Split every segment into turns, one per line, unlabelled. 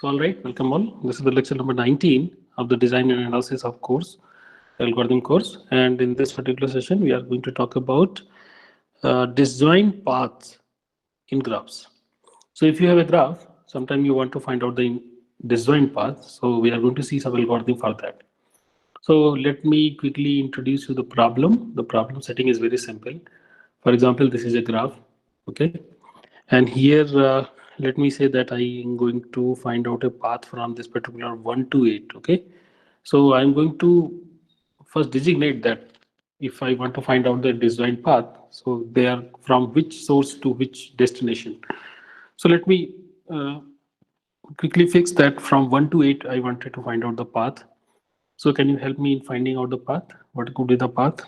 So, all right, welcome all. This is the lecture number 19 of the design and analysis of course, algorithm course. And in this particular session, we are going to talk about disjoint paths in graphs. So if you have a graph, sometime you want to find out the disjoint path. So we are going to see some algorithm for that. So let me quickly introduce you the problem. The problem setting is very simple. For example, this is a graph, okay? And here, let me say that I am going to find out a path from this particular 1 to 8, okay? So I'm going to first designate that if I want to find out the disjoint path, so they are from which source to which destination. So let me quickly fix that from 1 to 8, I wanted to find out the path. So can you help me in finding out the path? What could be the path?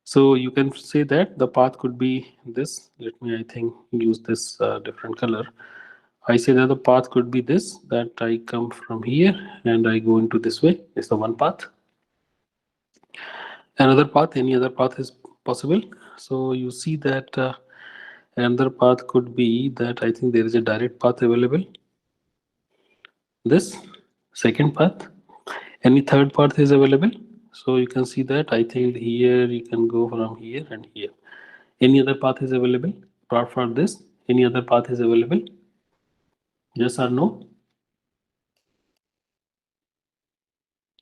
So you can say that the path could be this. Let me, I think, use this different color. I say that the path could be this, that I come from here and I go into this way. It's the one path. Another path, any other path is possible. So you see that another path could be that I think there is a direct path available. This second path. Any third path is available. So you can see that I think here you can go from here and here. Any other path is available apart from this? Any other path is available? Yes or no?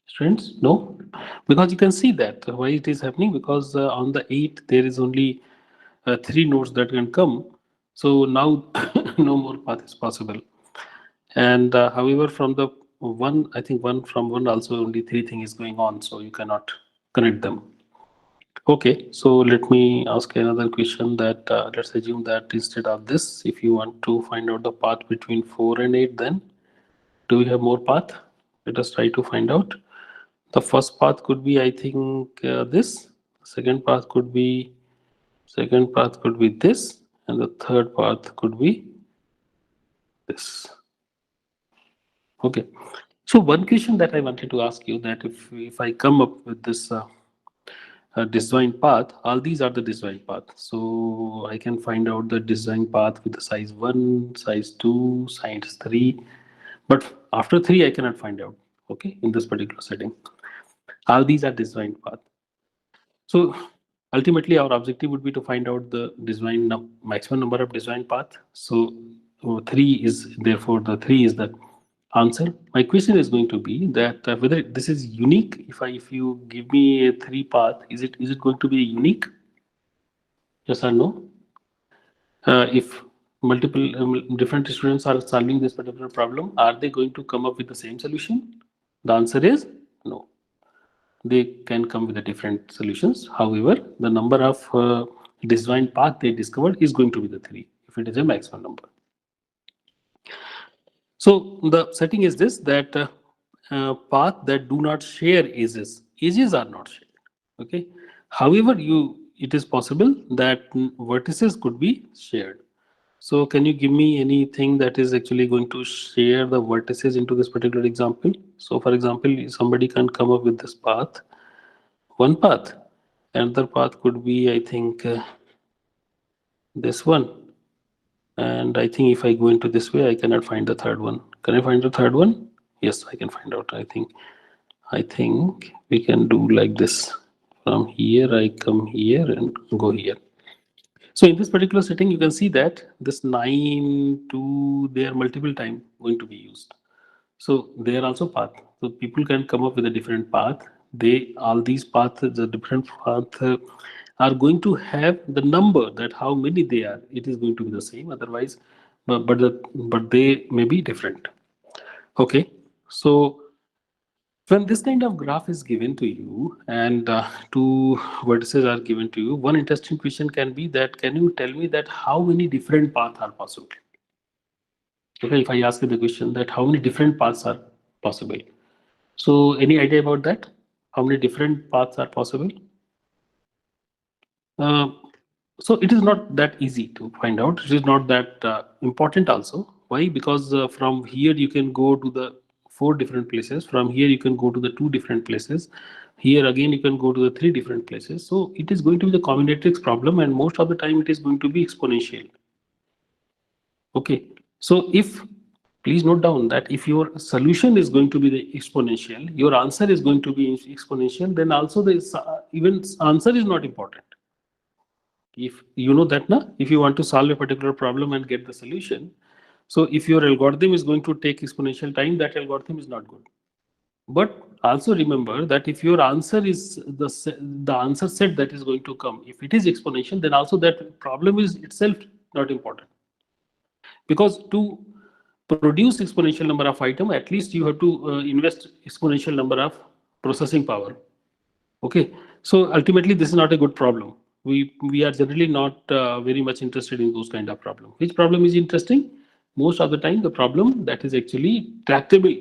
Students, no? Because you can see that why it is happening, because on the 8 there is only 3 nodes that can come. So now no more path is possible. And however, from the 1, I think 1 from 1 also only 3 thing is going on, so you cannot connect them. Okay, so let me ask another question that let's assume that instead of this, if you want to find out the path between 4 and 8, then do we have more path? Let us try to find out. The first path could be, I think, this. Second path could be this, and the third path could be this. Okay. So one question that I wanted to ask you, that if I come up with this disjoint path, all these are the disjoint path. So I can find out the disjoint path with the size 1, size 2, size 3, but after 3 I cannot find out. Okay, in this particular setting, all these are disjoint path. So ultimately our objective would be to find out the disjoint maximum number of disjoint path. So 3 is, therefore the 3 is the answer. My question is going to be that whether this is unique. If you give me a 3 path, is it going to be unique? Yes or no? If multiple different students are solving this particular problem, are they going to come up with the same solution? The answer is no. They can come with the different solutions. However, the number of disjoint path they discovered is going to be the 3 if it is a maximum number. So the setting is this, that path that do not share edges are not shared. Okay. However, it is possible that vertices could be shared. So can you give me anything that is actually going to share the vertices into this particular example? So for example, somebody can come up with this path, one path. Another path could be, I think, this one. And I think if I go into this way, I cannot find the third one. Can I find the third one? Yes, I can find out. I think we can do like this. From here, I come here and go here. So in this particular setting, you can see that this 9 to there multiple time going to be used. So they are also path. So people can come up with a different path. All these paths, the different path are going to have the number that how many they are. It is going to be the same. Otherwise, but they may be different. Okay. So when this kind of graph is given to you and 2 vertices are given to you, one interesting question can be that can you tell me that how many different paths are possible? Okay, if I ask you the question that how many different paths are possible. So any idea about that? How many different paths are possible? Uh, so it is not that easy to find out. It is not that important also. Why? Because from here you can go to the 4 different places. From here you can go to the 2 different places. Here again you can go to the 3 different places. So it is going to be the combinatorics problem, and most of the time it is going to be exponential. Okay. So if Please note down that if your solution is going to be the exponential, your answer is going to be exponential, then also the even answer is not important. If you know that, na, if you want to solve a particular problem and get the solution, so if your algorithm is going to take exponential time, that algorithm is not good. But also remember that if your answer is the answer set that is going to come, if it is exponential, then also that problem is itself not important. Because to produce exponential number of item, at least you have to invest exponential number of processing power. Okay, so ultimately this is not a good problem. We are generally not very much interested in those kind of problem. Which problem is interesting? Most of the time, the problem that is actually tractable,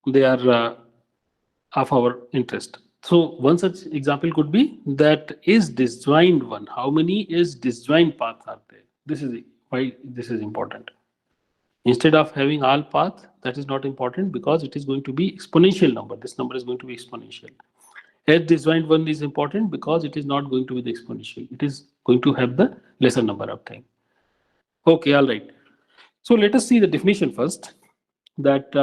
they are of our interest. So one such example could be that is disjoint one. How many is disjoint paths are there? This is why this is important. Instead of having all path, that is not important because it is going to be exponential number. This number is going to be exponential. Edge disjoint one is important because it is not going to be the exponential. It is going to have the lesser number of time. Okay, all right. So let us see the definition first. That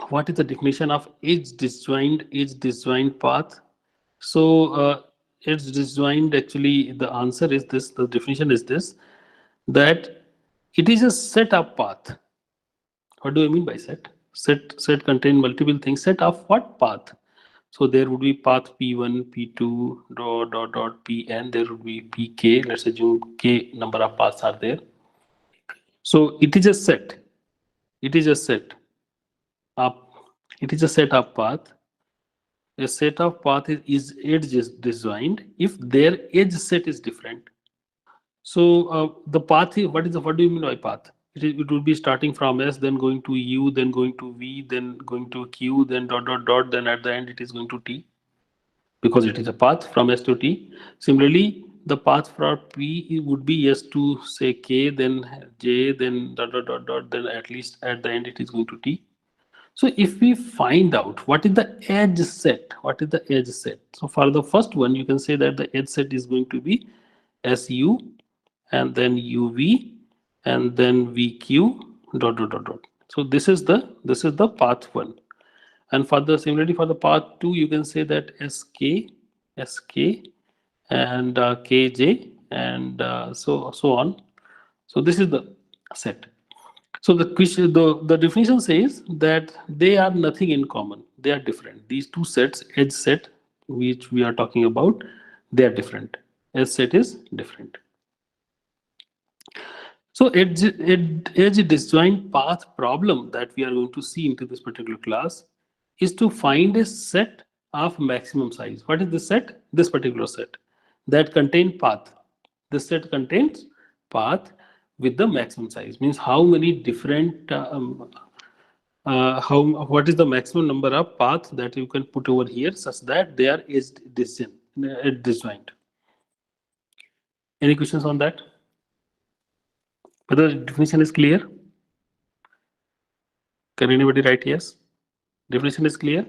what is the definition of edge disjoint path? So edge disjoint, actually the answer is this. The definition is this, that it is a set of path. What do I mean by set? Set contain multiple things. Set of what path? So there would be path P1, P2, dot Pn. There would be Pk. Let's assume k number of paths are there. So it is a set. It is a set of. It is a set of path. A set of path is edge disjoint if their edge set is different. So the path is, what do you mean by path? It will be starting from S, then going to U, then going to V, then going to Q, then dot, then at the end it is going to T, because it is a path from S to T. Similarly, the path for P would be S to say K, then J, then dot, then at least at the end it is going to T. So if we find out what is the edge set, what is the edge set? So for the first one, you can say that the edge set is going to be SU and then UV and then VQ dot. So this is the path one. And for the similarly for the path two, you can say that SK and KJ and so on. So this is the set. So the question, the definition says that they are nothing in common. They are different. These two sets, edge set, which we are talking about, they are different. Edge set is different. So edge disjoint path problem that we are going to see into this particular class is to find a set of maximum size. What is the set? This particular set that contain path. This set contains path with the maximum size. Means how many different what is the maximum number of paths that you can put over here such that they are edge disjoint. Any questions on that? Whether the definition is clear? Can anybody write yes? Definition is clear.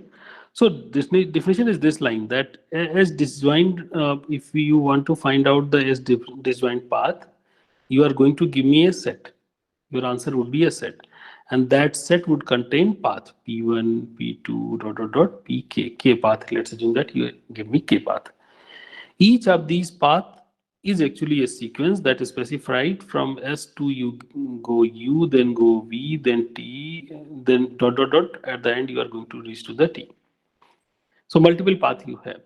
So this definition is this line, that as disjoint, if you want to find out the as disjoint path, you are going to give me a set. Your answer would be a set, and that set would contain path P1, P2, dot, Pk, k path. Let's assume that you give me k path. Each of these path is actually a sequence that is specified from S to U, go U, then go V, then T, then dot. At the end, you are going to reach to the T. So multiple path you have.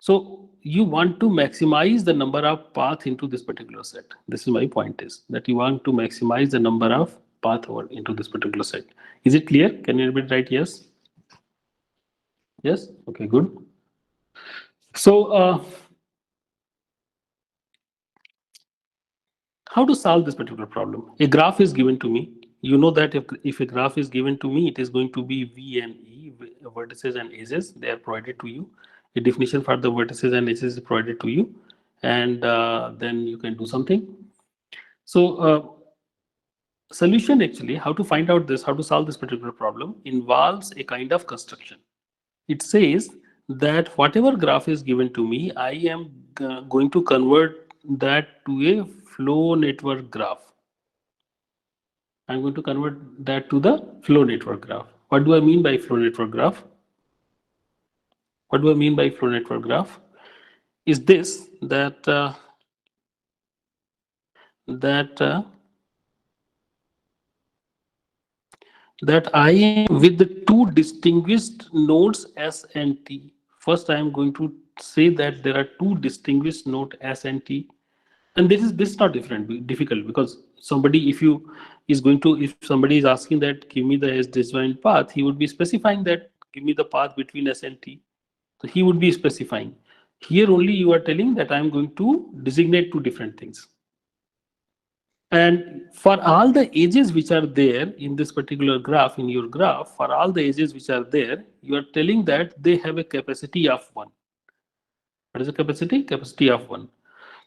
So you want to maximize the number of path into this particular set. This is my point, is that you want to maximize the number of path into this particular set. Is it clear? Can anybody write yes? Yes? Okay, good. So how to solve this particular problem? A graph is given to me. You know that if a graph is given to me, it is going to be V and E, vertices and edges. They are provided to you. A definition for the vertices and edges is provided to you, and then you can do something. So solution, actually, how to find out this, how to solve this particular problem, involves a kind of construction. It says that whatever graph is given to me, I am going to convert that to a flow network graph. I'm going to convert that to the flow network graph. What do I mean by flow network graph? What do I mean by flow network graph? Is this that that I am with the two distinguished nodes S and T. First, I am going to say that there are two distinguished nodes S and T, and this is not difficult, because somebody, if you is going to, if somebody is asking that give me the S disjoint path, he would be specifying that give me the path between S and T. So he would be specifying. Here only you are telling that I am going to designate two different things. And for all the edges which are there in this particular graph, in your graph, for all the edges which are there, you are telling that they have a capacity of 1. What is the capacity? Capacity of 1.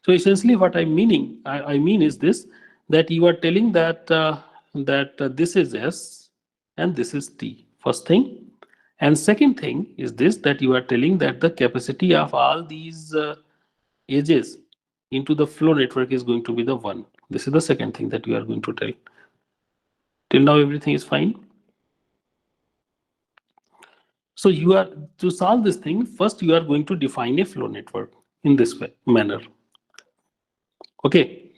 So essentially what I mean is this, that you are telling that this is S and this is T, first thing. And second thing is this, that you are telling that the capacity of all these edges into the flow network is going to be the 1. This is the second thing that you are going to tell. Till now everything is fine. So you are, to solve this thing, first you are going to define a flow network in this manner. Okay.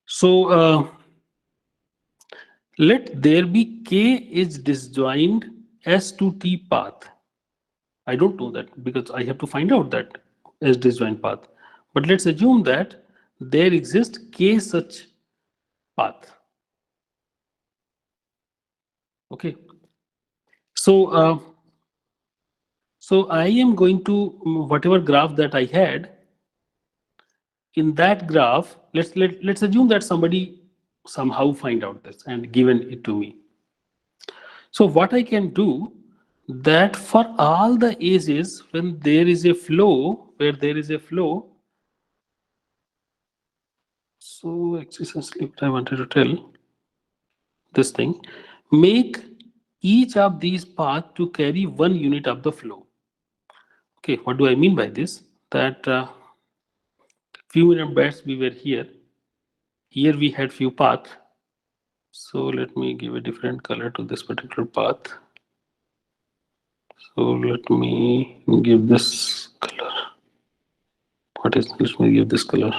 So let there be k edge disjoint S to T path. I don't know that because I have to find out that edge disjoint path. But let's assume that there exists k such path. Okay. So I am going to, whatever graph that I had, in that graph, let's assume that somebody somehow find out this and given it to me. So what I can do, that for all the edges, when there is a flow, where there is a flow, so essentially what I wanted to tell, this thing, make each of these paths to carry 1 unit of the flow. Okay, what do I mean by this? That few minutes back we were here. Here we had few paths. So let me give a different color to this particular path. So let me give this color. What is, let me give this color.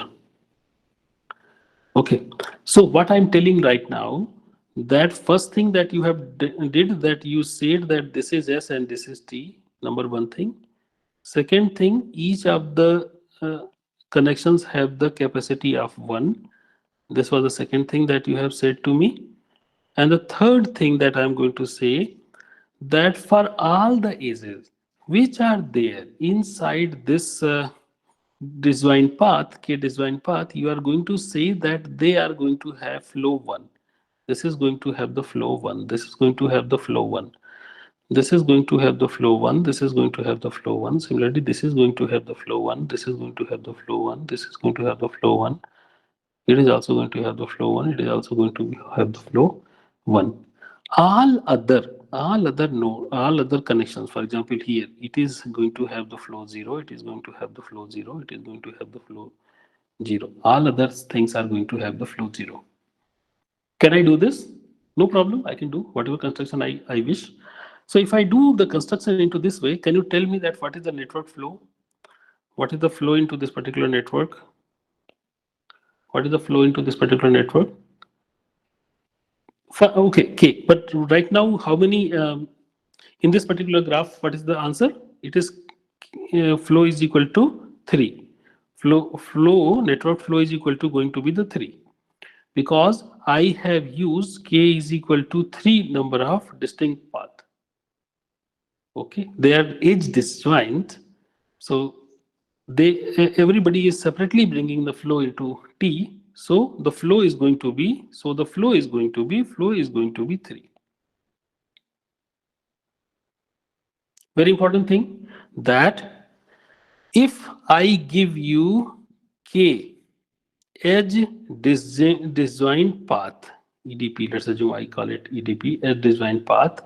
Okay, so what I'm telling right now, that first thing that you have did, that you said that this is S and this is T, number one thing. Second thing, each of the connections have the capacity of 1. This was the second thing that you have said to me. And the third thing that I'm going to say, that for all the edges which are there inside this disjoint path, k disjoint path, you are going to say that they are going to have flow 1. This is going to have the flow 1. This is going to have the flow 1. This is going to have the flow 1. This is going to have the flow 1. Similarly, this is going to have the flow 1. This is going to have the flow 1. This is going to have the flow 1. It is also going to have the flow 1. It is also going to have the flow 1. All other connections, for example, here it is going to have the flow 0. It is going to have the flow 0. It is going to have the flow 0. All other things are going to have the flow 0. Can I do this? No problem. I can do whatever construction I wish. So if I do the construction into this way, can you tell me that what is the network flow? What is the flow into this particular network? What is the flow into this particular network? Okay. But right now, how many in this particular graph? What is the answer? It is flow is equal to 3. Network flow is equal to going to be the 3, because I have used k is equal to 3 number of distinct path. Okay, they are edge disjoint, so everybody is separately bringing the flow into T. So the flow is going to be 3. Very important thing, that if I give you k edge disjoint path, EDP, let's assume I call it EDP, edge disjoint path,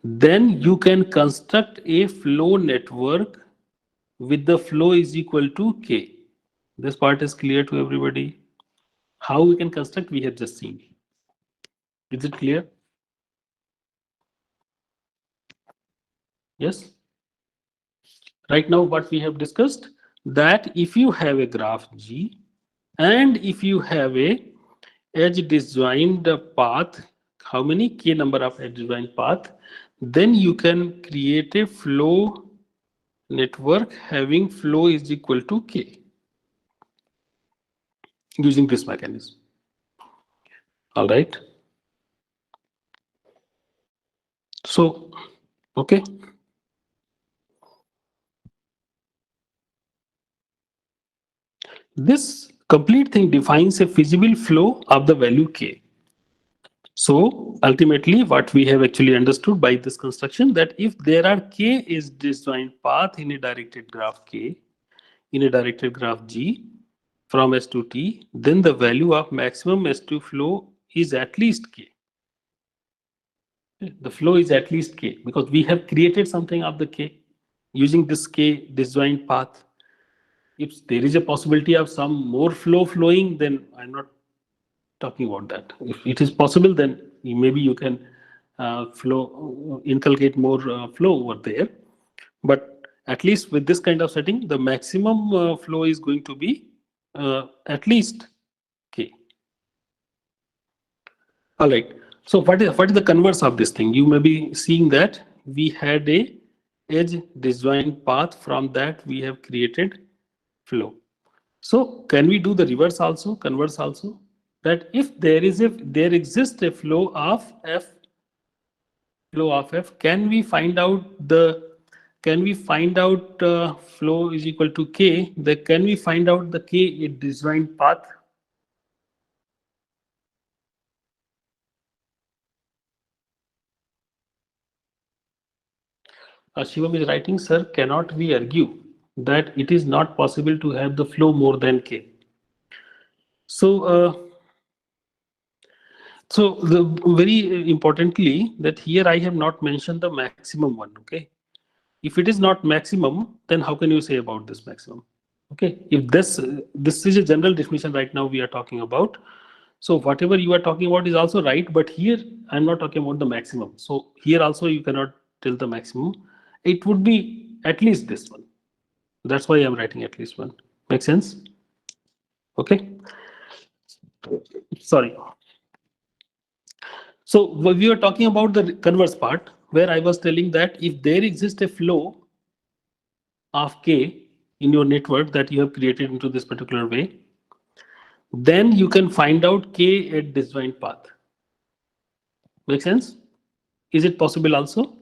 then you can construct a flow network with the flow is equal to k. This part is clear to everybody? How we can construct, we have just seen. Is it clear? Yes. Right now, what we have discussed, that if you have a graph G and if you have a edge disjoint path, how many k number of edge disjoint path, then you can create a flow network having flow is equal to k using this mechanism. All right. So, okay. This complete thing defines a feasible flow of the value k. So ultimately, what we have actually understood by this construction, that if there are k is disjoint path in a directed graph k, in a directed graph G from S to T, then the value of maximum S2 flow is at least k. The flow is at least k because we have created something of the k using this k disjoint path. If there is a possibility of some more flow flowing, then I'm not talking about that. If it is possible, then maybe you can inculcate more flow over there. But at least with this kind of setting, the maximum flow is going to be at least k. All right. So what is the converse of this thing? You may be seeing that we had a edge disjoint path. From that we have created flow. So can we do the reverse also, converse also? That if there exists a flow of f, can we find out flow is equal to k? Can we find out the k is disjoint path? Shivam is writing, sir, cannot we argue that it is not possible to have the flow more than k? So, very importantly, that here I have not mentioned the maximum one. Okay, if it is not maximum, then how can you say about this maximum? Okay, if this is a general definition right now we are talking about. So whatever you are talking about is also right, but here I'm not talking about the maximum. So here also you cannot tell the maximum. It would be at least this one. That's why I'm writing at least one. Make sense? Okay. Sorry. So we were talking about the converse part, where I was telling that if there exists a flow of k in your network that you have created into this particular way, then you can find out k at disjoint path. Make sense? Is it possible also?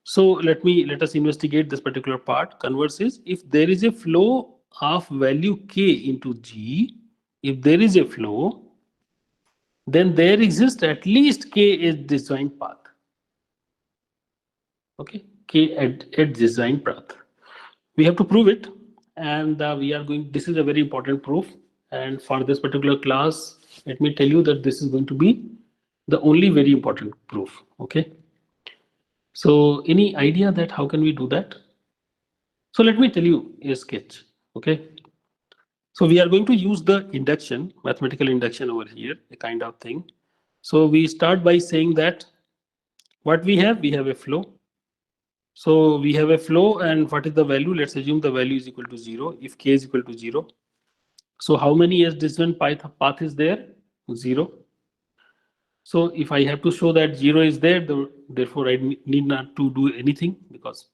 So let us investigate this particular part. Converse is, if there is a flow of value k into G, if there is a flow, then there exists at least k is disjoint path. Okay, k at disjoint path. We have to prove it, and we are going. This is a very important proof, and for this particular class, let me tell you that this is going to be the only very important proof. Okay. So any idea that how can we do that? So let me tell you a sketch. Okay. So we are going to use the induction, mathematical induction over here, a kind of thing. So we start by saying that what we have a flow. So we have a flow, and what is the value? Let's assume the value is equal to 0 if k is equal to 0. So how many edge disjoint path is there? 0. So if I have to show that 0 is there, therefore I need not to do anything because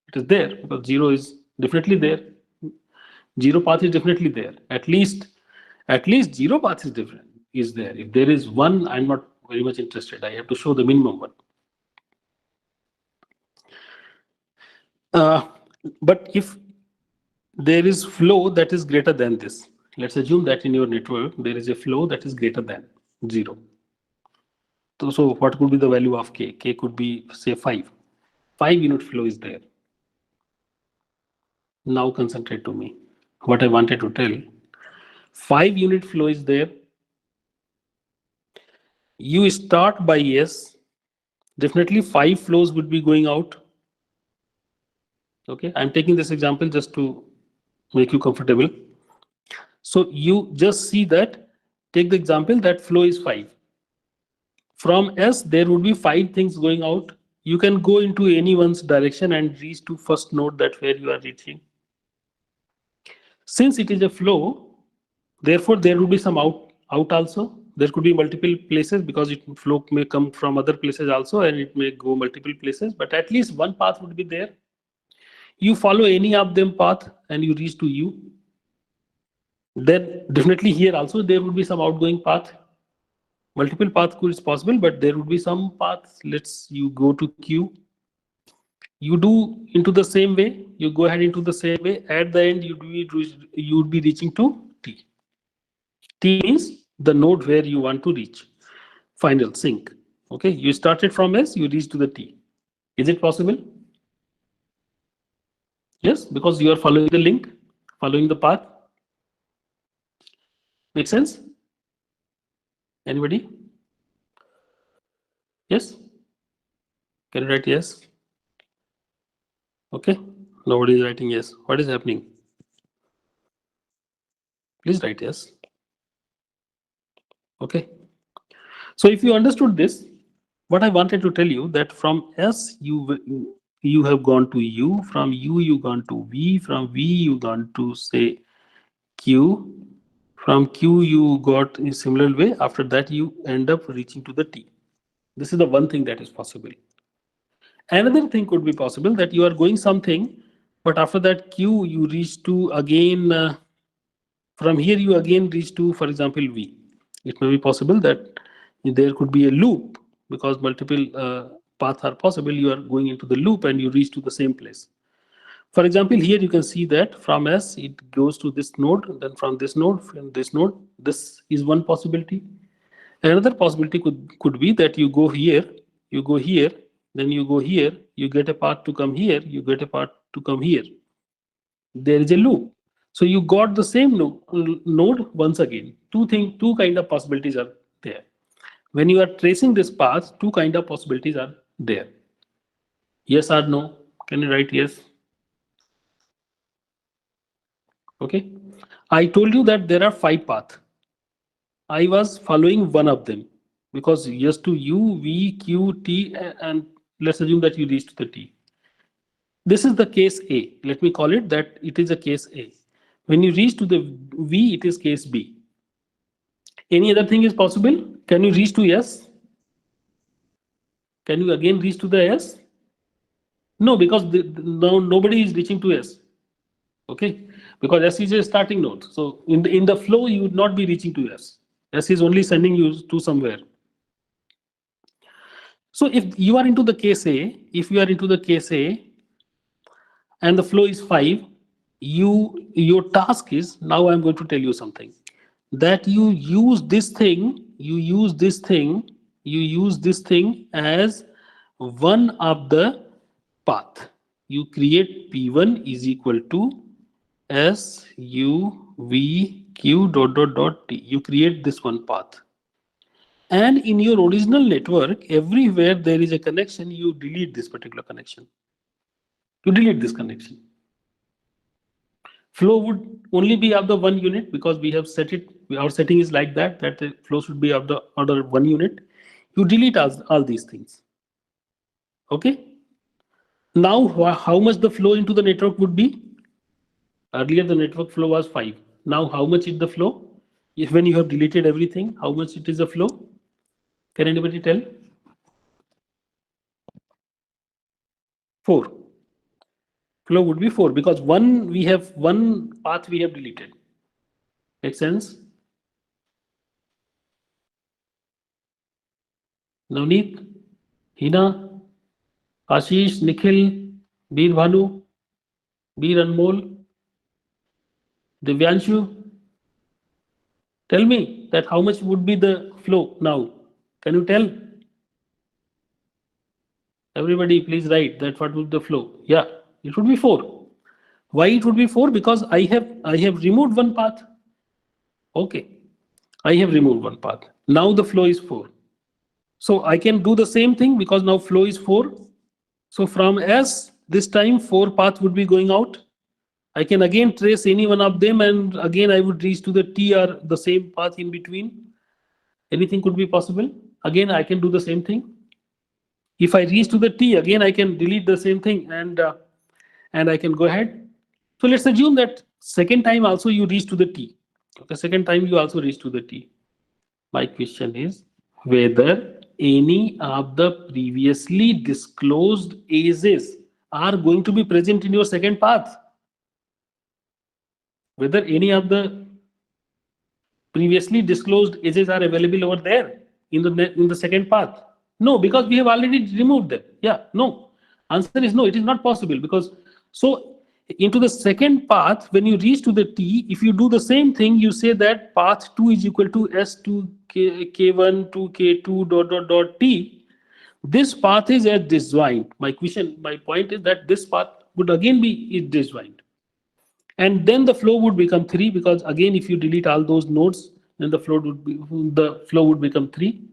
it is there, because 0 is definitely there. 0 path is definitely there. At least 0 path is different is there. If there is 1, I'm not very much interested. I have to show the minimum one. Uh, but if there is flow that is greater than this, let's assume that in your network there is a flow that is greater than 0. So what could be the value of k? K could be, say, 5. 5-unit flow is there. Now concentrate to me. What I wanted to tell. 5-unit flow is there. You start by S. Definitely 5 flows would be going out. Okay, I'm taking this example just to make you comfortable. So you just see that Take the example that flow is 5. From S, there would be 5 things going out. You can go into anyone's direction and reach to first node that where you are reaching. Since it is a flow, therefore there will be some out also. There could be multiple places because it flow may come from other places also and it may go multiple places, but at least one path would be there. You follow any of them path and you reach to U. Then definitely here also there would be some outgoing path. Multiple paths is possible, but there would be some paths. Let's you go to Q. You do into the same way. You go ahead into the same way. At the end, you would be reaching to T. T means the node where you want to reach. Final sync. Okay, you started from S, you reach to the T. Is it possible? Yes, because you are following the link, following the path. Make sense? Anybody? Yes? Can you write yes? Okay, nobody is writing yes. What is happening? Please write yes. Okay. So if you understood this, what I wanted to tell you that from S you have gone to U, from U you gone to V, from V you gone to say Q, from Q you got in similar way. After that you end up reaching to the T. This is the one thing that is possible. Another thing could be possible that you are going something, but after that Q you reach to again. From here you again reach to, for example, V. It may be possible that there could be a loop because multiple paths are possible. You are going into the loop and you reach to the same place. For example, here you can see that from S it goes to this node, then from this node. This is one possibility. Another possibility could be that you go here, then you go here, you get a path to come here, you get a path to come here. There is a loop. So you got the same node once again. Two kind of possibilities are there. When you are tracing this path, two kind of possibilities are there. Yes or no? Can you write yes? Okay. I told you that there are 5 paths. I was following one of them because yes to U, V, Q, T, and let's assume that you reach to the T. This is the case A. Let me call it that it is a case A. When you reach to the V, it is case B. Any other thing is possible? Can you reach to S? Can you again reach to the S? No, because now nobody is reaching to S. Okay, because S is a starting node. So in the flow, you would not be reaching to S. S is only sending you to somewhere. So if you are into the case A, and the flow is 5, your task is, now I'm going to tell you something, that you use this thing as one of the path. You create P1 is equal to S U V Q dot dot dot T. You create this one path. And in your original network, everywhere there is a connection, you delete this particular connection. You delete this connection. Flow would only be of the 1 unit because we have set it, our setting is like that the flow should be of the order 1 unit. You delete all these things. Okay. Now how much the flow into the network would be? Earlier the network flow was 5. Now how much is the flow? If when you have deleted everything, how much it is the flow? Can anybody tell? 4. Flow would be 4 because one path we have deleted. Make sense? Navneet, Hina, Ashish, Nikhil, Veer Bhanu, Veer Anmol, Divyanshu. Tell me that how much would be the flow now? Can you tell? Everybody, please write that what would the flow? Yeah, it would be 4. Why it would be 4? Because I have removed one path. Okay, I have removed one path. Now the flow is 4. So I can do the same thing because now flow is 4. So from S, this time 4 path would be going out. I can again trace any one of them, and again I would reach to the T or the same path in between. Anything could be possible. Again, I can do the same thing. If I reach to the T, again I can delete the same thing, and I can go ahead. So let's assume that second time also you reach to the T. Okay, second time you also reach to the T. My question is whether any of the previously disclosed ages are going to be present in your second path. Whether any of the previously disclosed edges are available over there in the second path. No, because we have already removed them. Yeah, no. Answer is no, it is not possible, because so into the second path, when you reach to the T, if you do the same thing, you say that path 2 is equal to S2 K1 to K2 dot dot dot T. This path is a disjoint. My point is that this path would again be disjoint. And then the flow would become 3, because again if you delete all those nodes, then the flow would become 3.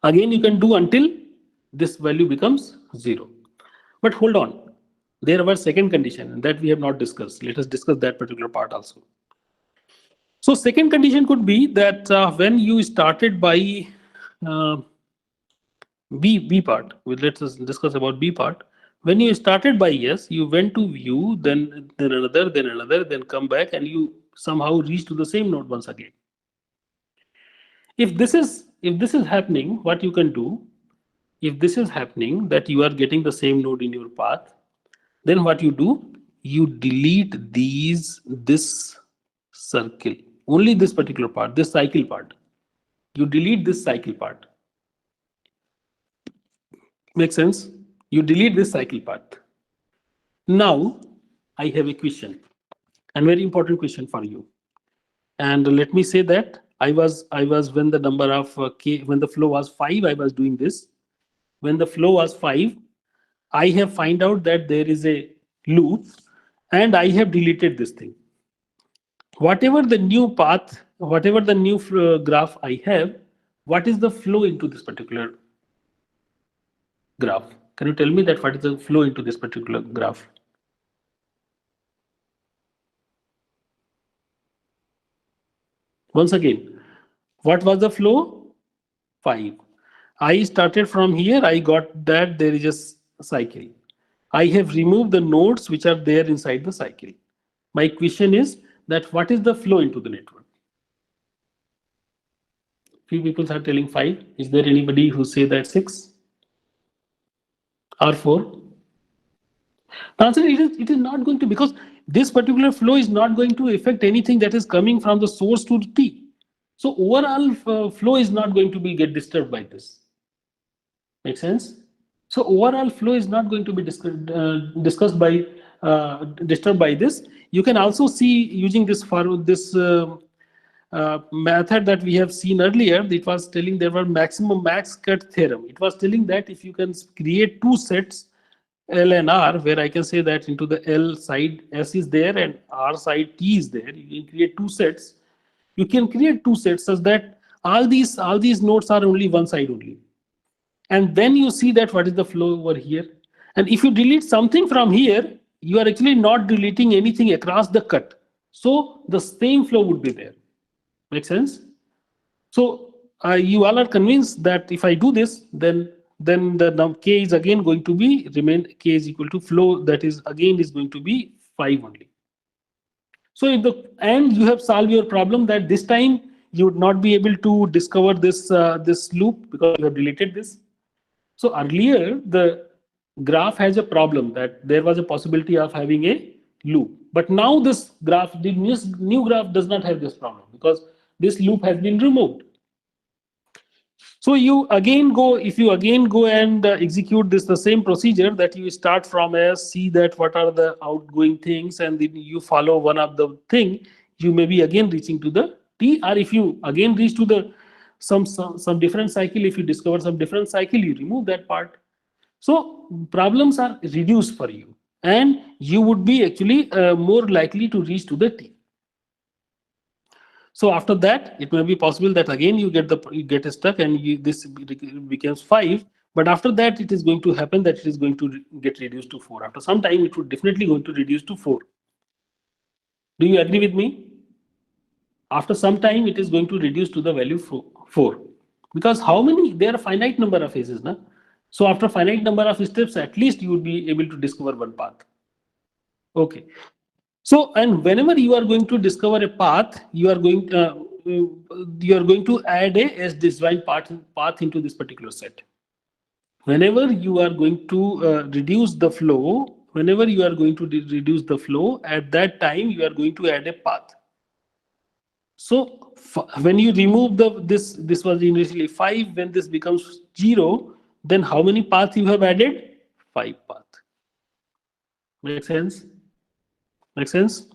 Again you can do until this value becomes 0. But hold on, there was second condition that we have not discussed. Let us discuss that particular part also. So second condition could be that when you started by uh, B part, let us discuss about B part. When you started by yes, you went to view, then another, then come back, and you somehow reach to the same node once again. If this is happening, what you can do, if this is happening that you are getting the same node in your path, then what you do, you delete this circle, only this particular part, this cycle part. You delete this cycle part. Make sense? You delete this cycle part. Now, I have a question, and very important question for you. And let me say that I was when the number of k, when the flow was 5, I was doing this. When the flow was 5, I have find out that there is a loop, and I have deleted this thing. Whatever the new path, whatever the new graph I have, what is the flow into this particular graph? Can you tell me that what is the flow into this particular graph? Once again, what was the flow? 5. I started from here, I got that there is a cycle. I have removed the nodes which are there inside the cycle. My question is that what is the flow into the network? Few people are telling 5. Is there anybody who say that 6 or 4? The answer is it is not going to, because this particular flow is not going to affect anything that is coming from the source to the T. So overall flow is not going to be get disturbed by this. Make sense? So overall flow is not going to be disturbed by this. You can also see using this method that we have seen earlier. It was telling there were maximum max cut theorem. It was telling that if you can create two sets L and R, where I can say that into the L side S is there and R side T is there, you can create two sets. You can create two sets such that all these nodes are only one side only. And then you see that what is the flow over here. And if you delete something from here, you are actually not deleting anything across the cut. So the same flow would be there. Make sense? So you all are convinced that if I do this, then the k is again going to be remain k is equal to flow, that is again is going to be 5 only. So in the end, you have solved your problem, that this time you would not be able to discover this this loop because you have deleted this. So earlier the graph has a problem that there was a possibility of having a loop, but now this graph, the new graph does not have this problem because this loop has been removed. So you again go, if you again go and execute this, the same procedure that you start from S, see that what are the outgoing things, and then you follow one of the thing, you may be again reaching to the T. Or if you again reach to the some different cycle, if you discover some different cycle, you remove that part. So problems are reduced for you, and you would be actually more likely to reach to the T. So after that, it may be possible that again you get stuck and this becomes 5. But after that, it is going to happen that it is going to get reduced to 4. After some time, it would definitely going to reduce to 4. Do you agree with me? After some time, it is going to reduce to the value 4. Because how many? There are a finite number of phases. Na? So after finite number of steps, at least you would be able to discover one path. Okay. So, and whenever you are going to discover a path, you are going to add a as disjoint path into this particular set. Whenever you are going to reduce the flow, whenever you are going to reduce the flow, at that time you are going to add a path. So when you remove this was initially 5, when this becomes 0, then how many paths you have added? 5 paths. Make sense? Make sense?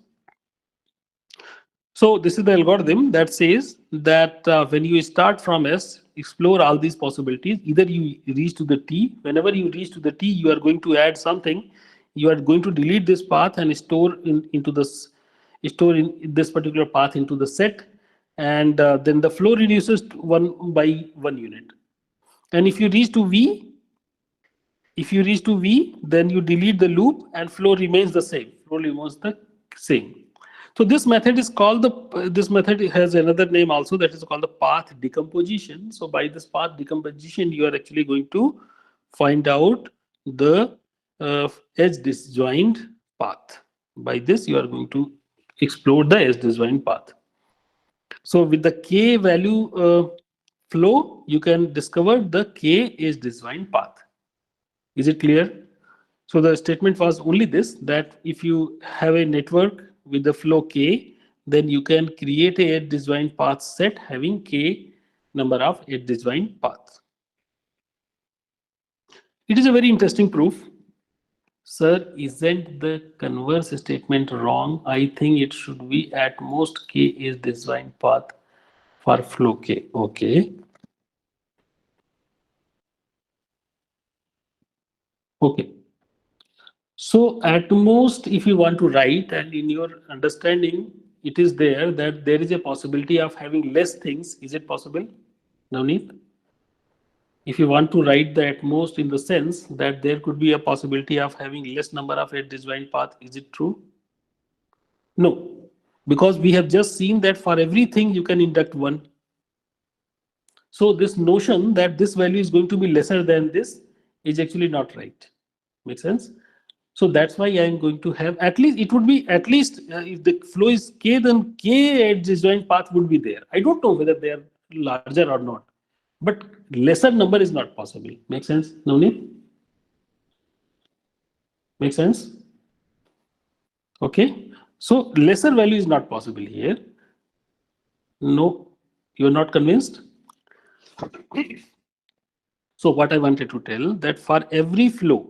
So this is the algorithm that says that when you start from S, explore all these possibilities. Either you reach to the T. Whenever you reach to the T, you are going to add something. You are going to delete this path and store in this particular path into the set, and then the flow reduces to 1 by 1 unit. And if you reach to V, then you delete the loop and flow remains the same. Flow remains the same. So this method is called this method has another name also, that is called the path decomposition. So by this path decomposition, you are actually going to find out the edge disjoint path. By this, you are going to explore the edge disjoint path. So with the K value flow, you can discover the K edge disjoint path. Is it clear? So the statement was only this, that if you have a network with the flow K, then you can create a edge disjoint path set having K number of edge disjoint paths. It is a very interesting proof. Sir, isn't the converse statement wrong? I think it should be at most K is disjoint path for flow K. Okay. Okay. So at most, if you want to write, and in your understanding, it is there that there is a possibility of having less things. Is it possible, Navneet? If you want to write the at most in the sense that there could be a possibility of having less number of edge disjoint path, is it true? No, because we have just seen that for everything you can induct one. So this notion that this value is going to be lesser than this is actually not right. Make sense? So that's why I am going to have at least, it would be at least if the flow is K, then K edge disjoint path would be there. I don't know whether they are larger or not, but lesser number is not possible. Make sense, Navneet? Make sense? Okay. So lesser value is not possible here. No, you're not convinced? So what I wanted to tell, that for every flow,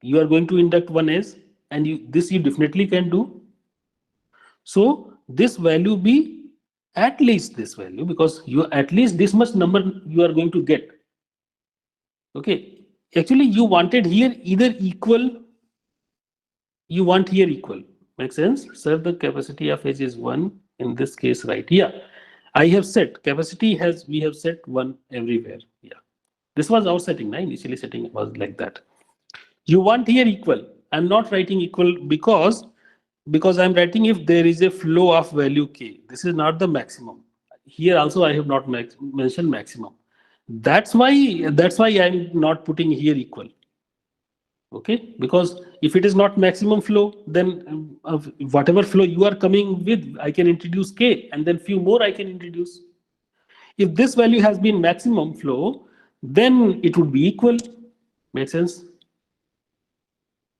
you are going to induct one edge, and this you definitely can do. So this value be at least this value, because you at least this much number you are going to get. Okay. Actually, you wanted here either equal, you want here equal. Make sense? Sir, the capacity of edge is 1 in this case, right? Yeah. I have set capacity we have set 1 everywhere. Yeah. This was our setting, initially setting was like that. You want here equal. I'm not writing equal because I'm writing if there is a flow of value K. This is not the maximum. Here also I have not mentioned maximum. That's why I'm not putting here equal. Okay, because if it is not maximum flow, then whatever flow you are coming with, I can introduce K, and then few more I can introduce. If this value has been maximum flow, then it would be equal. Make sense?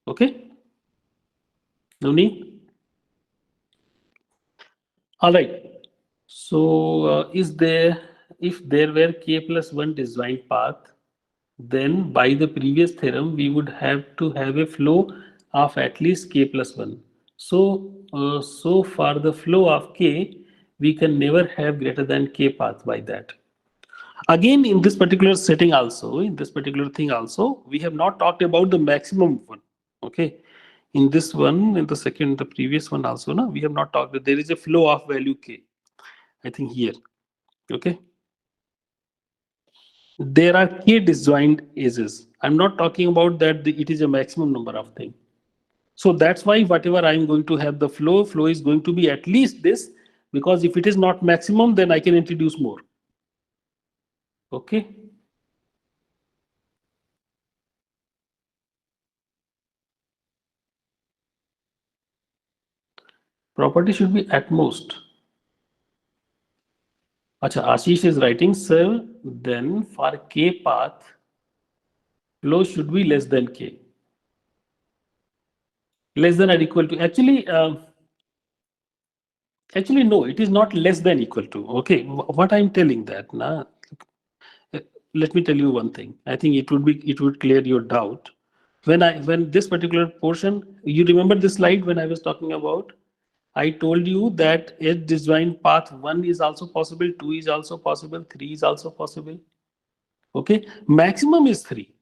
Okay. Navneet? All right. So if there were K plus 1 disjoint path, then by the previous theorem, we would have to have a flow of at least K plus 1. So for the flow of K, we can never have greater than K path by that. Again, in this particular setting also, in this particular thing also, we have not talked about the maximum one. Okay. In this one, in the previous one also, we have not talked that there is a flow of value K. I think here. Okay. there are k disjoint edges. I'm not talking about that it is a maximum number of things. So that's why whatever I'm going to have the flow is going to be at least this, because if it is not maximum, then I can introduce more. Okay. Property should be at most. Acha, Ashish is writing, sir, then for k path, flow should be less than k. Less than or equal to. Actually, no, it is not less than equal to. Okay, what I'm telling that, na, let me tell you one thing. I think it would clear your doubt. When this particular portion, you remember this slide when I was talking about, I told you that a disjoint path 1 is also possible, 2 is also possible, 3 is also possible. Okay, maximum is 3,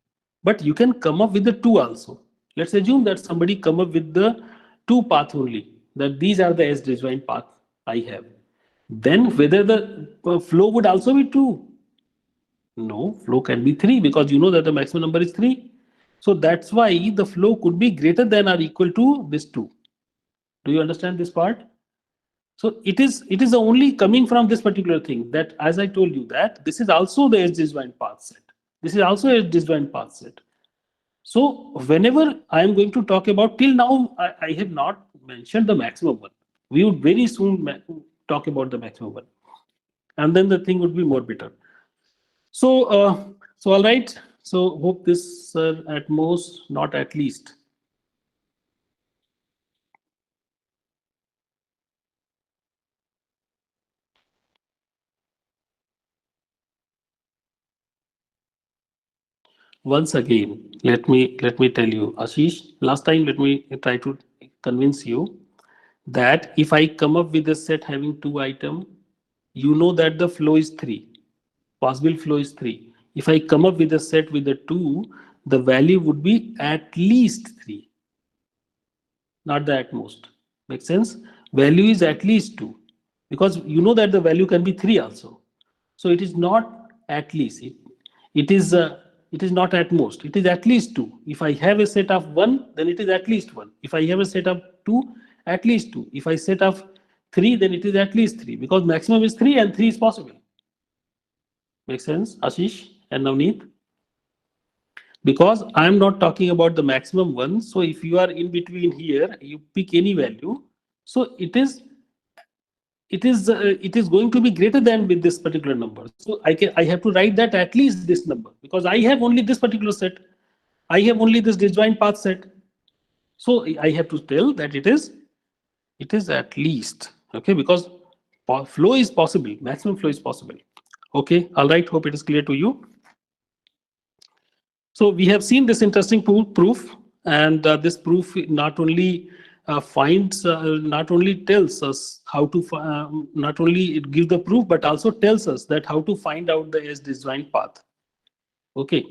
but you can come up with the 2 also. Let's assume that somebody come up with the 2 path only, that these are the edge disjoint path I have. Then whether the flow would also be 2? No, flow can be 3, because you know that the maximum number is 3. So that's why the flow could be greater than or equal to this 2. Do you understand this part? So it is only coming from this particular thing, that as I told you that this is also the edge disjoint path set. This is also a disjoint path set. So whenever I am going to talk about, till now I have not mentioned the maximum one. We would very soon talk about the maximum one, and then the thing would be more better. So so all right. So hope this at most, not at least. Once again, let me tell you, Ashish, last time let me try to convince you that if I come up with a set having 2 items, you know that the flow is 3. Possible flow is 3. If I come up with a set with the 2, the value would be at least 3, not the at most. Make sense? Value is at least 2, because you know that the value can be 3 also. So it is not at least. It is it is not at most. It is at least 2. If I have a set of 1, then it is at least 1. If I have a set of 2, at least 2. If I set of 3, then it is at least 3, because maximum is 3 and 3 is possible. Make sense, Ashish and Navneet? Because I am not talking about the maximum one. So if you are in between here, you pick any value. So it is going to be greater than with this particular number. So I have to write that at least this number, because I have only this particular set. I have only this disjoint path set. So I have to tell that it is at least, okay, because flow is possible, maximum flow is possible. Okay, all right, hope it is clear to you. So we have seen this interesting proof, and this proof not only not only tells us how to, not only it gives the proof, but also tells us that how to find out the edge disjoint path. Okay,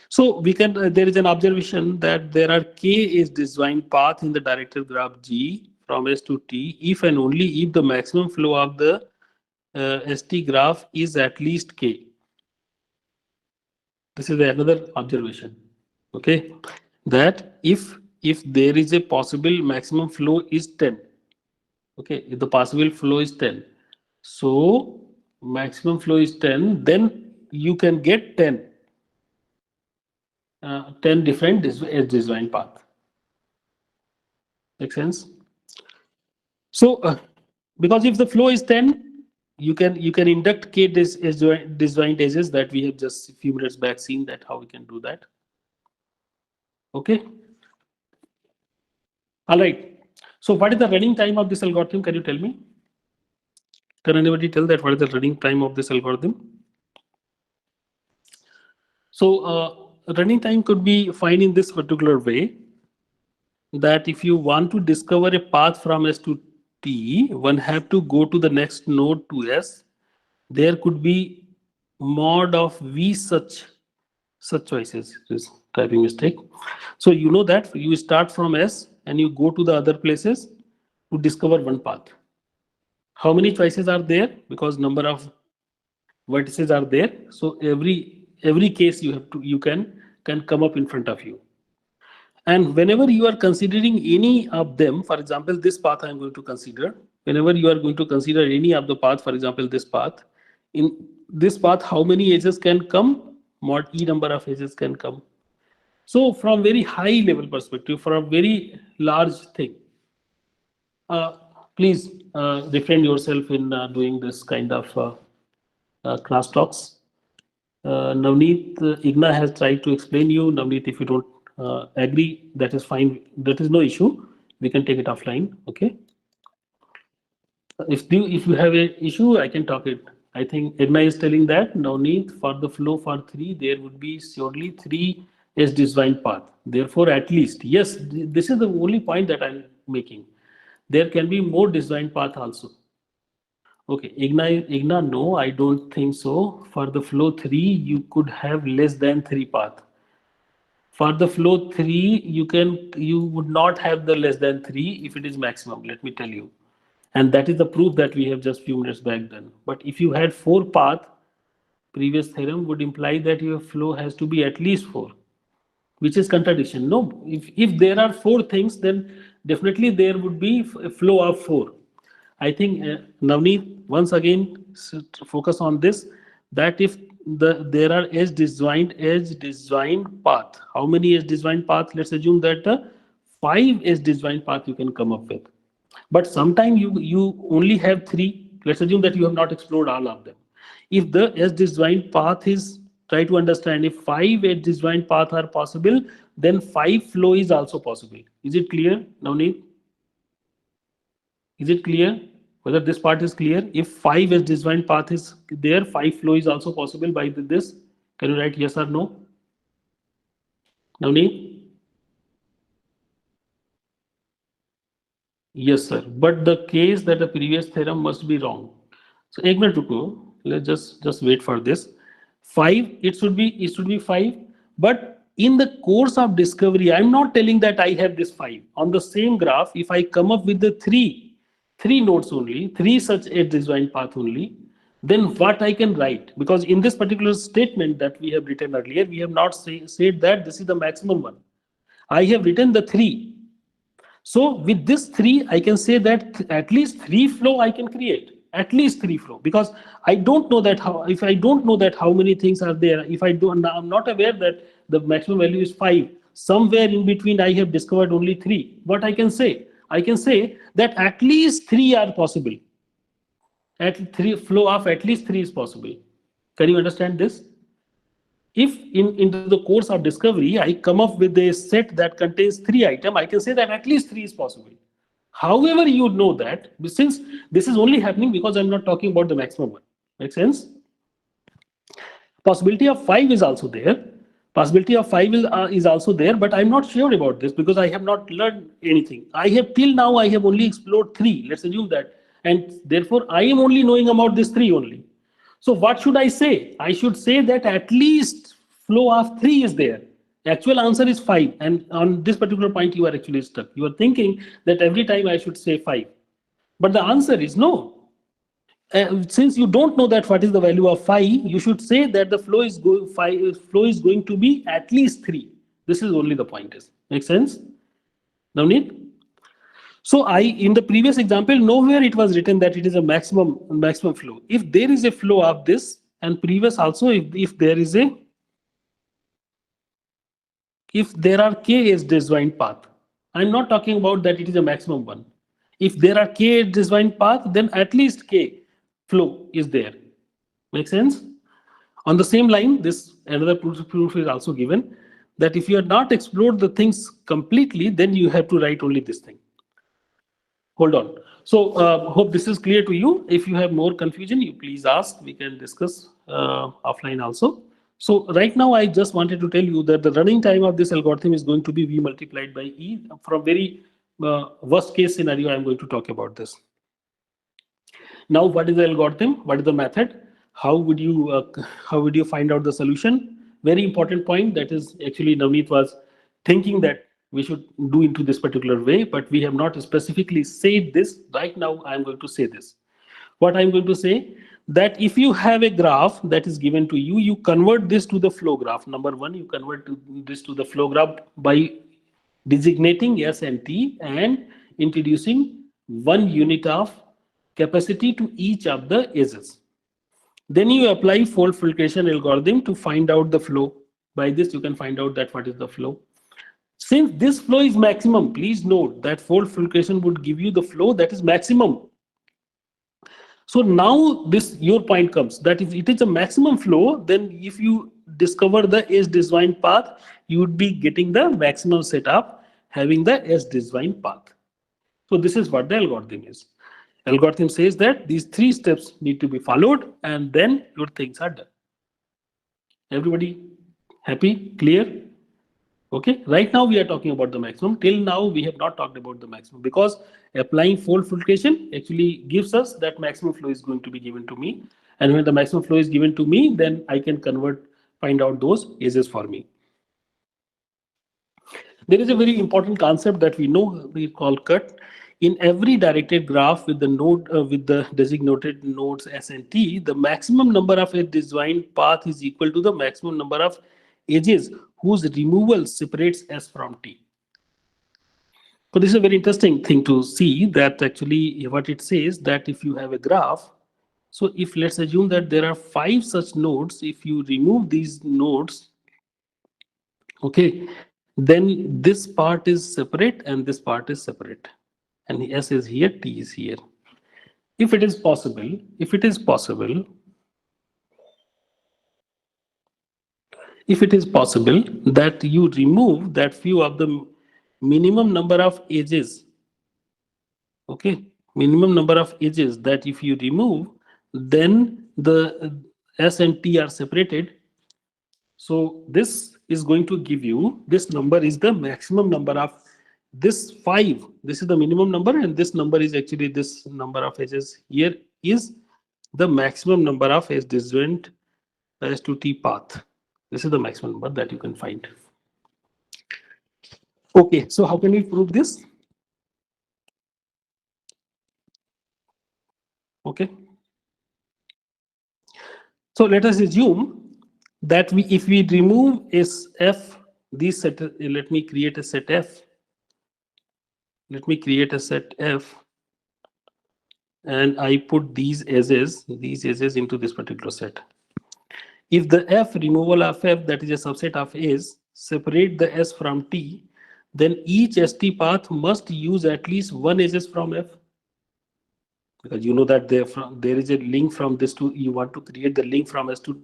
so we can, there is an observation that there are k edge disjoint path in the directed graph G from S to T, if and only if the maximum flow of the ST graph is at least k. This is another observation. Okay, that if there is a possible maximum flow is 10. Okay, if the possible flow is 10, so maximum flow is 10, then you can get 10 different design path. Make sense? So because if the flow is 10, you can induct k disjoint edges, that we have just a few minutes back seen that how we can do that. Okay. All right. So what is the running time of this algorithm? Can you tell me? Can anybody tell that what is the running time of this algorithm? So running time could be defined in this particular way, that if you want to discover a path from S to T, one have to go to the next node to S. There could be mod of V such choices. This typing mistake. So you know that you start from S and you go to the other places to discover one path. How many choices are there? Because number of vertices are there. So every case you can come up in front of you. And whenever you are considering any of them, for example, this path I am going to consider, whenever you are going to consider any of the path, for example, this path, in this path, how many edges can come? Mod E number of edges can come. So from very high level perspective, for a very large thing, uh, please refrain yourself in doing this kind of class talks. Navneet, Igna has tried to explain you. Navneet, if you don't agree, that is fine. That is no issue. We can take it offline. Okay. If you have a issue, I can talk it. I think Igna is telling that Navneet, for the flow for 3, there would be surely 3 is disjoint path. Therefore, at least, yes, this is the only point that I'm making. There can be more disjoint path also. Okay, Igna, no, I don't think so. For the flow 3, you could have less than 3 path. For the flow 3, you would not have the less than 3 if it is maximum, let me tell you. And that is the proof that we have just few minutes back done. But if you had 4 path, previous theorem would imply that your flow has to be at least 4, which is contradiction. No, if there are 4 things, then definitely there would be a flow of 4. I think Navneet, once again, focus on this, that if there are edge disjoint path, how many edge disjoint path? Let's assume that 5 edge disjoint path you can come up with. But sometimes you only have 3. Let's assume that you have not explored all of them. If the edge disjoint path is, try to understand, if 5 edge disjoint path are possible, then 5 flow is also possible. Is it clear, Navneet? Is it clear? Whether this part is clear? If 5 is disjoint path is there, 5 flow is also possible by this. Can you write yes or no? Navneet? Yes, sir. But the case that the previous theorem must be wrong. So, एक minute रुको. Let's just wait for this. 5. It should be 5. But in the course of discovery, I'm not telling that I have this 5. On the same graph, if I come up with the 3 nodes only, 3 such a disjoint path only, then what I can write? Because in this particular statement that we have written earlier, we have not said that this is the maximum one. I have written the 3. So with this 3, I can say that at least 3 flow I can create. At least 3 flow, because I don't know that if I don't know that how many things are there, if I'm not aware that the maximum value is 5, somewhere in between I have discovered only 3. What I can say? I can say that at least 3 are possible. At 3 flow of at least 3 is possible. Can you understand this? If into the course of discovery, I come up with a set that contains 3 items, I can say that at least 3 is possible. However, you know that, since this is only happening because I'm not talking about the maximum one. Make sense? Possibility of 5 is also there. Possibility of 5 is also there, but I'm not sure about this because I have not learned anything. Till now, I have only explored 3. Let's assume that. And therefore, I am only knowing about this 3 only. So what should I say? I should say that at least flow of 3 is there. The actual answer is 5. And on this particular point, you are actually stuck. You are thinking that every time I should say 5. But the answer is no. Since you don't know that what is the value of 5, you should say that the flow is going to be at least 3. This is only the point. Make sense? Navneet? So in the previous example, nowhere it was written that it is a maximum flow. If there is a flow of this, and previous also, if there are k is disjoint path, I'm not talking about that it is a maximum one. If there are k disjoint path, then at least k flow is there. Make sense? On the same line, this another proof is also given that if you have not explored the things completely, then you have to write only this thing. Hold on. So hope this is clear to you. If you have more confusion, you please ask. We can discuss offline also. So right now, I just wanted to tell you that the running time of this algorithm is going to be V multiplied by E. From very worst case scenario, I'm going to talk about this. Now, what is the algorithm? What is the method? How would you find out the solution? Very important point. That is actually Navneet was thinking that we should do into this particular way, but we have not specifically said this. Right now, I'm going to say this. What I'm going to say, that if you have a graph that is given to you, you convert this to the flow graph. Number one, you convert this to the flow graph by designating S and T and introducing 1 unit of capacity to each of the edges. Then you apply fold filtration algorithm to find out the flow. By this, you can find out that what is the flow. Since this flow is maximum, please note that fold filtration would give you the flow that is maximum. So now this your point comes that if it is a maximum flow, then if you discover the edge disjoint path, you would be getting the maximum setup having the edge disjoint path. So this is what the algorithm is. Algorithm says that these 3 steps need to be followed and then your things are done. Everybody happy? Clear? Okay, right now we are talking about the maximum. Till now we have not talked about the maximum because applying fold filtration actually gives us that maximum flow is going to be given to me. And when the maximum flow is given to me, then I can find out those edges for me. There is a very important concept that we know we call cut. In every directed graph with the node with the designated nodes S and T, the maximum number of a disjoint path is equal to the maximum number of edges whose removal separates S from T. So this is a very interesting thing to see that actually what it says that if you have a graph, so if let's assume that there are 5 such nodes, if you remove these nodes, okay, then this part is separate and this part is separate. And S is here, T is here. If it is possible, if it is possible that you remove that few of the minimum number of edges, okay, minimum number of edges that if you remove, then the S and T are separated. So this is going to give you, this number is the maximum number of this 5. This is the minimum number and this number is actually this number of edges here is the maximum number of edge disjoint S to T path. This is the maximum number that you can find. Okay, so how can we prove this? Okay. So let us assume that if we remove is F, this set, let me create a set F. Let me create a set F and I put these edges into this particular set. If the F removal of F, that is a subset of S, separate the S from T, then each ST path must use at least 1 edges from F. Because you know that there is a link from this to, you want to create the link from S to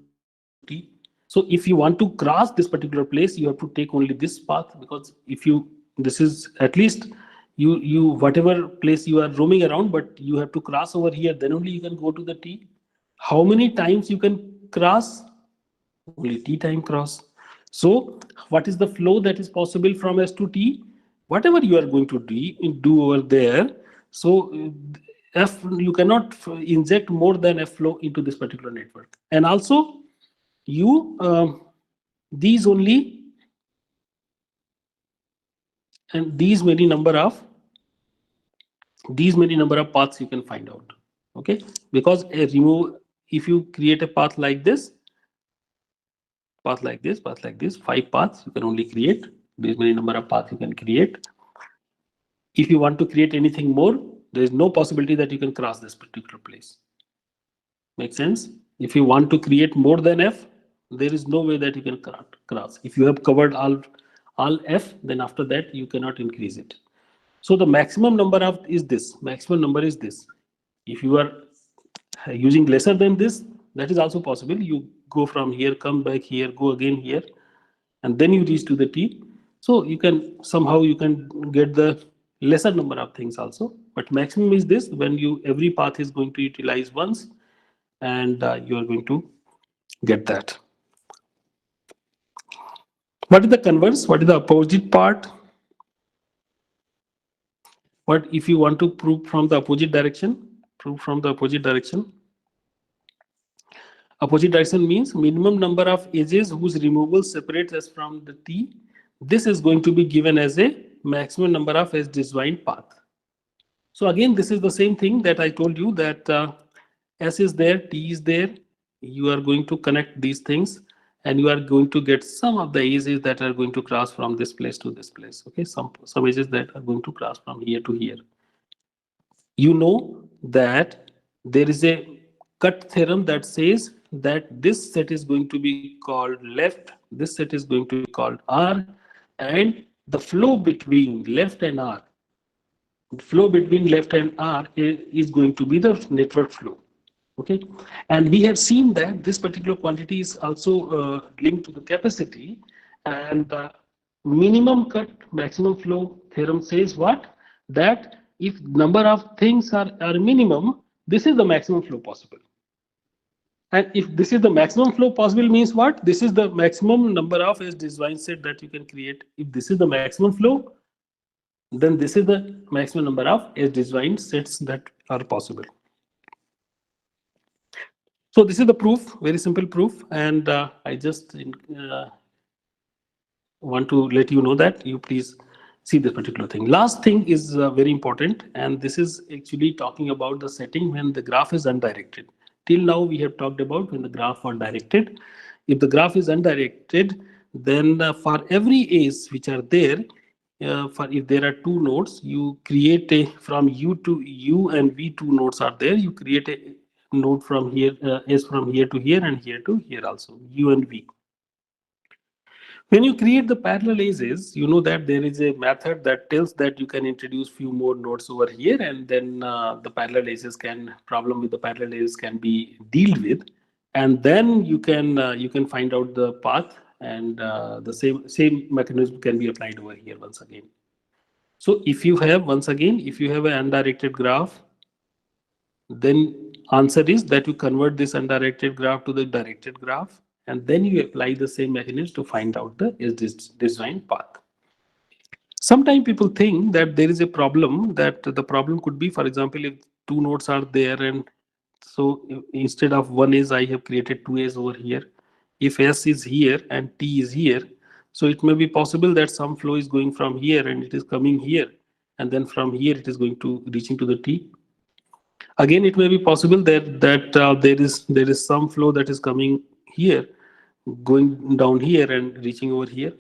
T. So if you want to cross this particular place, you have to take only this path, because if you, this is at least you whatever place you are roaming around, but you have to cross over here, then only you can go to the T. How many times you can cross? Only T time cross. So what is the flow that is possible from S to T? Whatever you are going to do over there, so F, you cannot inject more than F flow into this particular network. And also you these only, and these many number of paths you can find out. Okay, because a remove, if you create a path like this, path like this, 5 paths you can only create. These many number of paths you can create. If you want to create anything more, there is no possibility that you can cross this particular place. Make sense? If you want to create more than F, there is no way that you can cross. If you have covered all F, then after that you cannot increase it. So the maximum number of is this. Maximum number is this. If you are using lesser than this, that is also possible. You go from here, come back here, go again here, and then you reach to the T. So you can somehow you can get the lesser number of things also. But maximum is this, when you every path is going to utilize once, and you are going to get that. What is the converse? What is the opposite part? What if you want to prove from the opposite direction? Prove from the opposite direction. Opposite direction means minimum number of edges whose removal separates us from the T. This is going to be given as a maximum number of edge disjoint path. So again, this is the same thing that I told you that S is there, T is there. You are going to connect these things, and you are going to get some of the edges that are going to cross from this place to this place. Okay, some edges that are going to cross from here to here. You know that there is a cut theorem that says that this set is going to be called left, this set is going to be called R, and the flow between left and R, flow between left and R is going to be the network flow. Okay, and we have seen that this particular quantity is also linked to the capacity, and the minimum cut maximum flow theorem says what, that if number of things are minimum, this is the maximum flow possible. And if this is the maximum flow possible means what, this is the maximum number of edge disjoint set that you can create. If this is the maximum flow, then this is the maximum number of edge disjoint sets that are possible. So this is the proof, very simple proof, and I just want to let you know that you please see this particular thing. Last thing is very important, and this is actually talking about the setting when the graph is undirected. Till now we have talked about when the graph are directed. If the graph is undirected, then for every edge which are there, for if there are two nodes, you create a from u to u and v two nodes are there. You create a node from here, s from here to here and here to here also, u and v. When you create the parallel edges, you know that there is a method that tells that you can introduce few more nodes over here, and then the parallel edges can problem with the parallel edges can be dealt with, and then you can find out the path, and the same mechanism can be applied over here once again. So if you have once again, if you have an undirected graph, then answer is that you convert this undirected graph to the directed graph, and then you apply the same mechanism to find out the disjoint path. Sometimes people think that there is a problem, that the problem could be, for example, if two nodes are there, and so instead of one is, I have created two is over here. If S is here and T is here, so it may be possible that some flow is going from here and it is coming here, and then from here it is going to reaching to the T. Again, it may be possible that there is some flow that is coming here, going down here and reaching over here.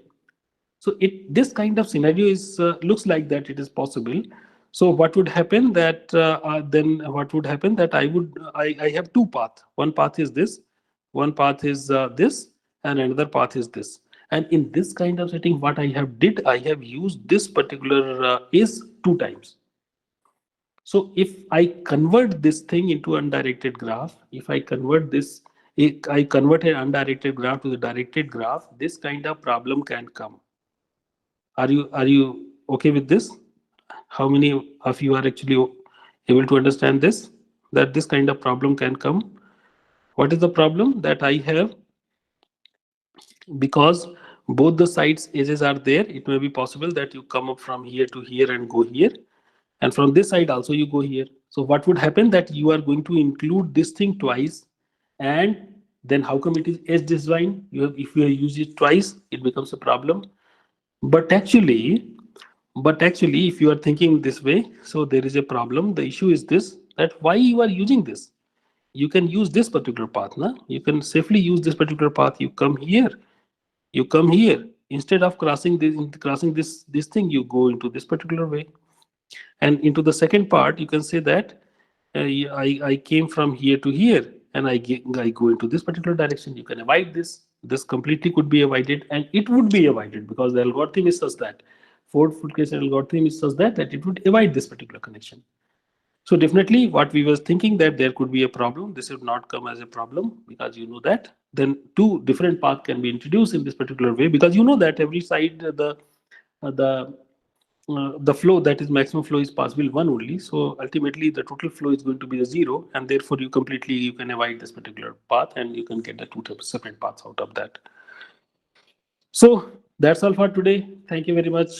So this kind of scenario is looks like that it is possible. So what would happen that then what would happen that I have two paths. One path is this, one path is this, and another path is this. And in this kind of setting, what I have used this particular is two times. So if I convert this thing into undirected graph, if I convert this, if I convert an undirected graph to the directed graph, this kind of problem can come. Are you okay with this? How many of you are actually able to understand this? That this kind of problem can come. What is the problem that I have? Because both the sides edges are there, it may be possible that you come up from here to here and go here, and from this side also you go here. So what would happen that you are going to include this thing twice, and then how come it is edge disjoint? If you use it twice, it becomes a problem. But actually, if you are thinking this way, so there is a problem. The issue is this, that why you are using this. You can use this particular path. Na? You can safely use this particular path. You come here. You come here. Instead of crossing this thing, you go into this particular way. And into the second part, you can say that I came from here to here, and I go into this particular direction. You can avoid this. This completely could be avoided, and it would be avoided because the algorithm is such that Ford-Fulkerson algorithm is such that it would avoid this particular connection. So definitely what we was thinking that there could be a problem, this would not come as a problem, because you know that then two different paths can be introduced in this particular way, because you know that every side the flow, that is maximum flow, is possible one only. So ultimately the total flow is going to be a zero, and therefore you can avoid this particular path, and you can get the two separate paths out of that. So that's all for today. Thank you very much.